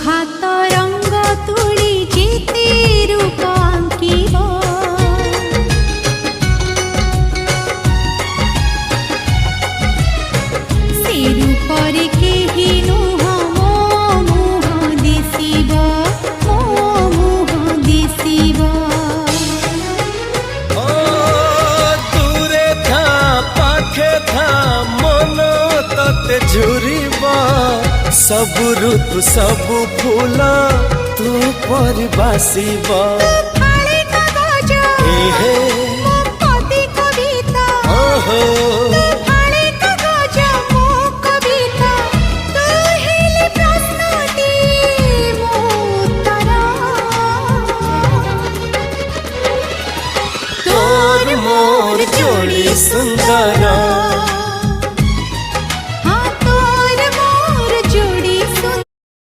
हाथ रंग तुली जेते रूप आंकिब से रूपरे केही नुह मो मुह दिसिब मो मुह दिसिब दूरे था पाखे था मन तते झुरिबा सबु ऋतु सबु फूल तू पर बासिबा हे ओहो तोर मोर जोड़ी सुंदर